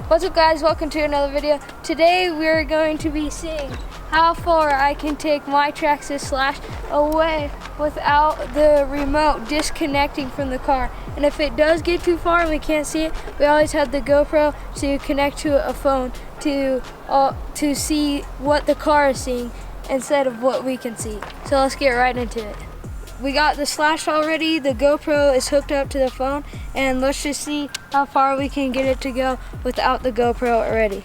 What's up guys, welcome to another video. Today we're going to be seeing how far I can take my Traxxas Slash away without the remote disconnecting from the car. And if it does get too far and we can't see it, we always have the GoPro to connect to a phone to see what the car is seeing instead of what we can see. So let's get right into it. We got the Slash already, the GoPro is hooked up to the phone, and let's just see how far we can get it to go without the GoPro already.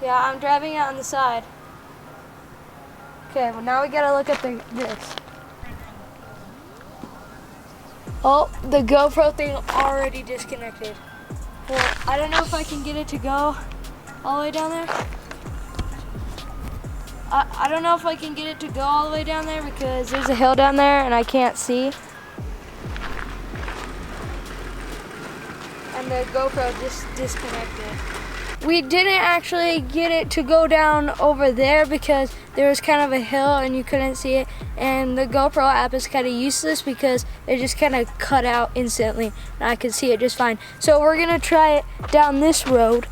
Yeah, I'm driving it on the side. Okay, well now we gotta look at this. Oh, the GoPro thing already disconnected. Well, I don't know if I can get it to go all the way down there. I don't know if I can get it to go all the way down there because there's a hill down there and I can't see. And the GoPro just disconnected. We didn't actually get it to go down over there because there was kind of a hill and you couldn't see it. And the GoPro app is kind of useless because it just kind of cut out instantly and I could see it just fine. So we're gonna try it down this road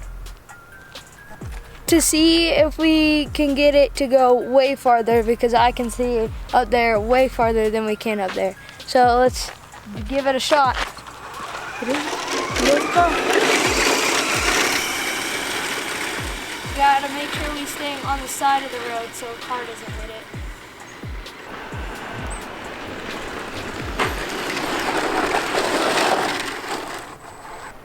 to see if we can get it to go way farther because I can see up there way farther than we can up there. So let's give it a shot. Gotta make sure we stay on the side of the road so a car doesn't hit it.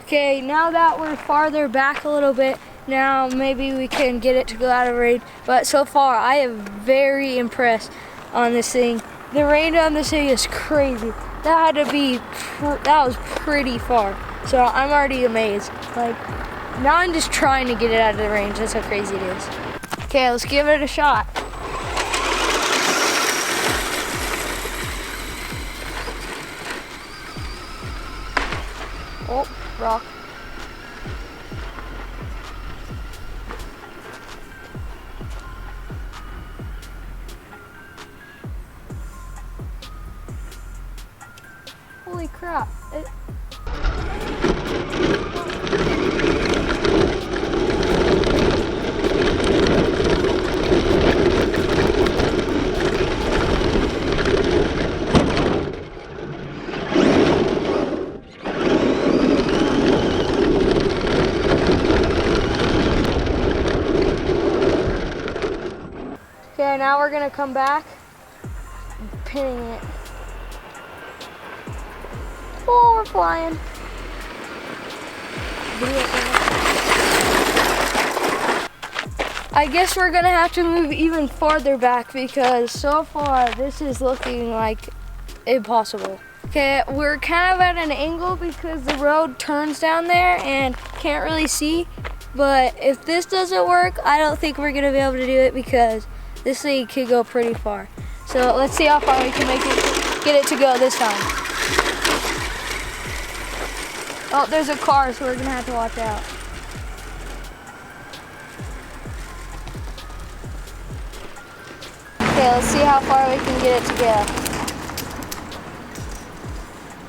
Okay, now that we're farther back a little bit, now maybe we can get it to go out of range. But so far, I am very impressed on this thing. The range on this thing is crazy. That had to be, that was pretty far. So I'm already amazed. Like, now I'm just trying to get it out of the range. That's how crazy it is. Okay, let's give it a shot. Oh, rock. Holy crap. Okay, now we're gonna come back, pinning it. Oh, we're flying. I guess we're gonna have to move even farther back because so far this is looking like impossible. Okay, we're kind of at an angle because the road turns down there and can't really see. But if this doesn't work, I don't think we're gonna be able to do it because this thing could go pretty far. So let's see how far we can get it to go this time. Oh, there's a car, so we're gonna have to watch out. Okay, let's see how far we can get it to go.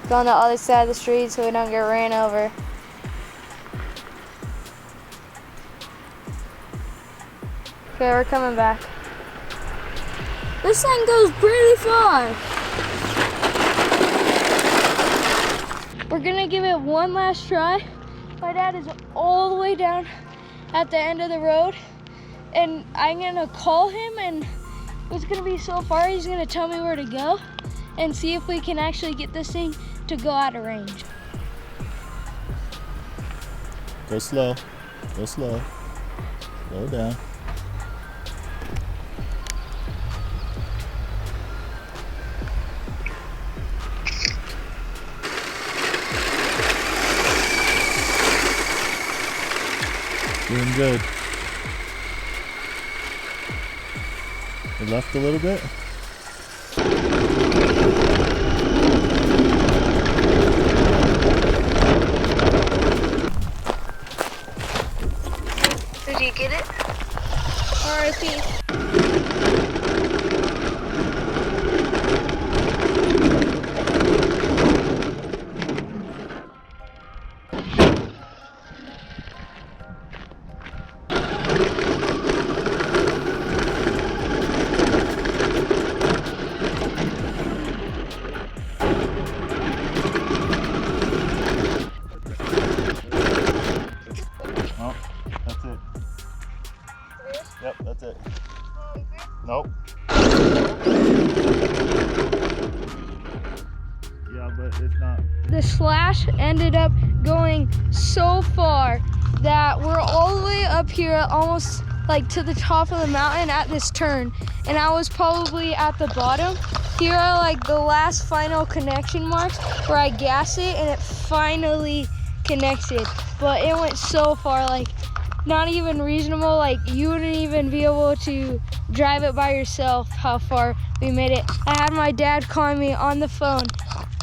Go on the other side of the street so we don't get ran over. Okay, we're coming back. This thing goes pretty far. We're gonna give it one last try. My dad is all the way down at the end of the road and I'm gonna call him and it's gonna be so far, he's gonna tell me where to go and see if we can actually get this thing to go out of range. Go slow, go slow, slow down. Doing good. We left a little bit. Did you get it? RIP. Oh, that's it. Yep, that's it. Nope. Yeah, but it's not. The slash ended up going so far that we're all the way up here, almost like to the top of the mountain at this turn, and I was probably at the bottom. Here are like the last final connection marks where I gas it and it finally connected, but it went so far, like not even reasonable. Like you wouldn't even be able to drive it by yourself how far we made it. I had my dad calling me on the phone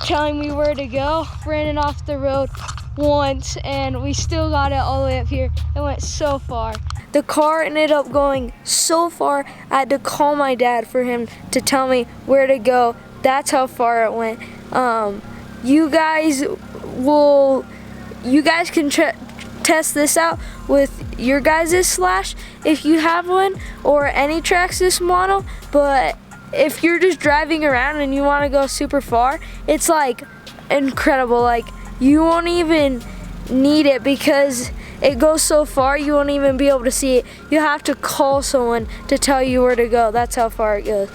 telling me where to go. Ran it off the road once and we still got it all the way up here. It went so far. The car ended up going so far I had to call my dad for him to tell me where to go. That's how far it went. You guys can test this out with your guys' slash if you have one, or any Traxxas model. But if you're just driving around and you want to go super far, it's like incredible. Like you won't even need it because it goes so far you won't even be able to see it. You have to call someone to tell you where to go. That's how far it goes.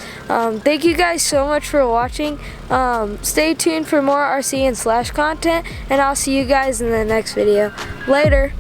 Thank you guys so much for watching. Stay tuned for more RC and slash content, and I'll see you guys in the next video. Later.